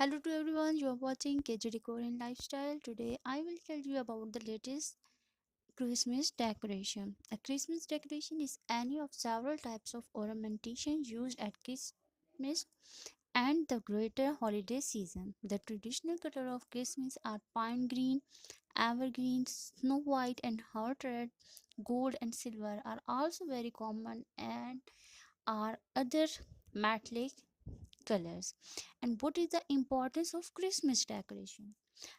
Hello to everyone, you are watching KJ Decor and Lifestyle. Today I will tell you about the latest Christmas decoration. A Christmas decoration is any of several types of ornamentation used at Christmas and the greater holiday season. The traditional color of Christmas are pine green, evergreen, snow white, and heart red. Gold and silver are also very common and are other metallic colors. And what is the importance of Christmas decoration?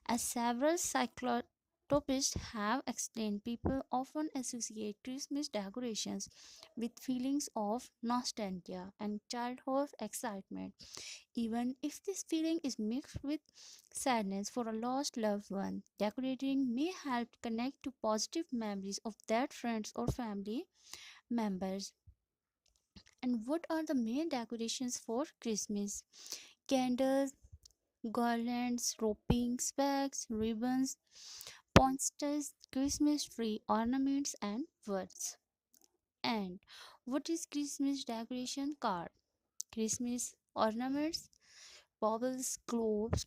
As several cyclotopists have explained, people often associate Christmas decorations with feelings of nostalgia and childhood excitement, even if this feeling is mixed with sadness for a lost loved one. Decorating may help connect to positive memories of that friends or family members. And what are the main decorations for Christmas? Candles, garlands, roping, bags, ribbons, posters, Christmas tree ornaments, and words. And what is Christmas decoration card? Christmas ornaments, baubles, globes,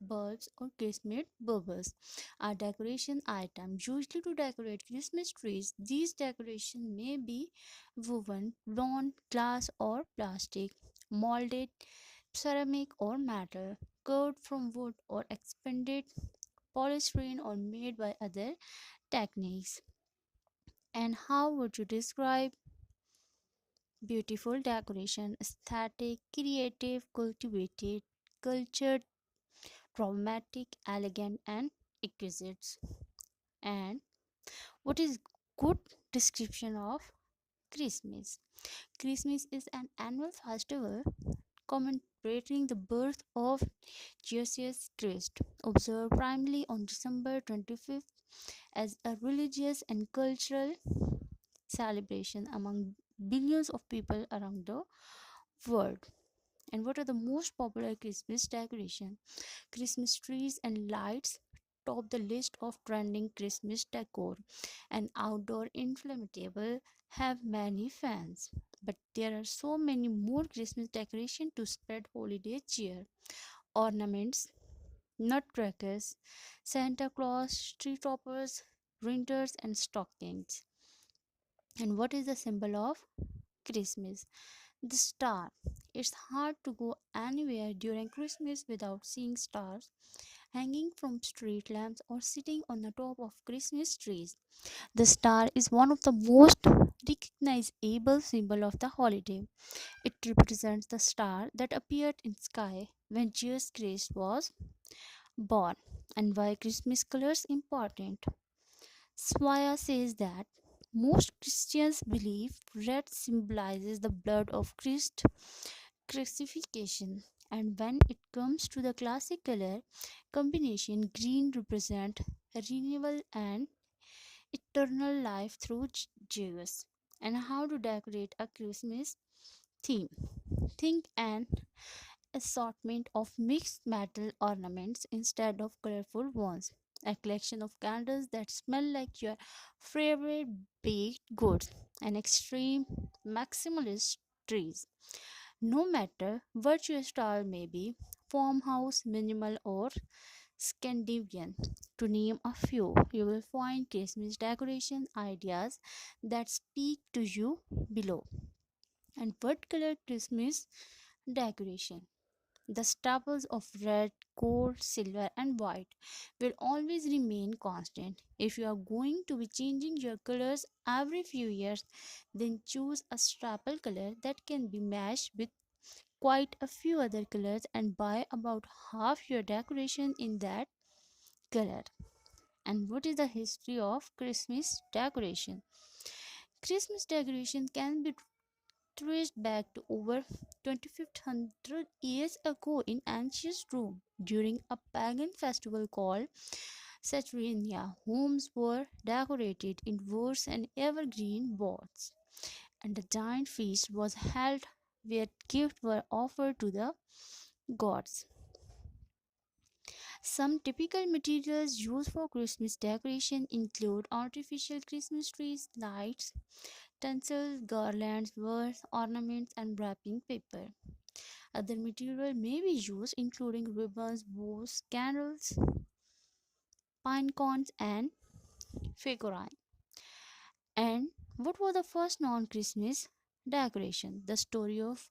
bulbs, or Christmas bubbles are decoration items usually to decorate Christmas trees. These decorations may be woven, bronze, glass, or plastic, molded, ceramic, or metal, curved from wood, or expanded polystyrene, or made by other techniques. And how would you describe beautiful decoration? Aesthetic, creative, cultivated, cultured, dramatic, elegant, and exquisite. And what is good description of Christmas? Christmas is an annual festival commemorating the birth of Jesus Christ, observed primarily on December 25th as a religious and cultural celebration among billions of people around the world. And what are the most popular Christmas decorations? Christmas trees and lights top the list of trending Christmas decor, and outdoor inflatable have many fans. But there are so many more Christmas decorations to spread holiday cheer. Ornaments, nutcrackers, Santa Claus, tree toppers, reindeers, and stockings. And what is the symbol of Christmas? The star. It's hard to go anywhere during Christmas without seeing stars hanging from street lamps or sitting on the top of Christmas trees. The star is one of the most recognizable symbols of the holiday. It represents the star that appeared in sky when Jesus Christ was born. And why Christmas colors important? Swaya says that most Christians believe red symbolizes the blood of Christ crucifixion, and when it comes to the classic color combination, green represent renewal and eternal life through Jesus. And how to decorate a Christmas theme? Think an assortment of mixed metal ornaments instead of colorful ones. A collection of candles that smell like your favorite baked goods. An extreme maximalist trees. No matter what your style may be, farmhouse, minimal, or Scandinavian, to name a few, you will find Christmas decoration ideas that speak to you below. And what color Christmas decoration? The staples of red, gold, silver, and white will always remain constant. If you are going to be changing your colors every few years, then choose a staple color that can be matched with quite a few other colors and buy about half your decoration in that color. And what is the history of Christmas decoration? Christmas decoration can be traced back to over 2500 years ago in ancient Rome during a pagan festival called Saturnalia. Homes were decorated in woods and evergreen boughs, and a giant feast was held where gifts were offered to the gods. Some typical materials used for Christmas decoration include artificial Christmas trees, lights, tinsel, garlands, wreaths, ornaments, and wrapping paper. Other material may be used, including ribbons, bows, candles, pine cones, and figurine. And what was the first non Christmas decoration? The story of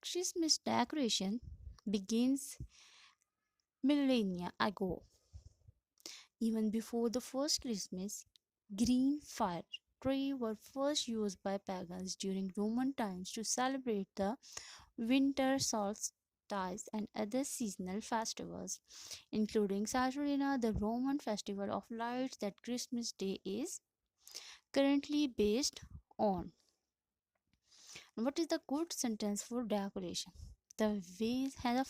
Christmas decoration begins millennia ago. Even before the first Christmas, green fire tree were first used by pagans during Roman times to celebrate the winter solstice and other seasonal festivals, including Saturnalia, the Roman festival of lights that Christmas Day is currently based on. What is the good sentence for decoration? The vase has a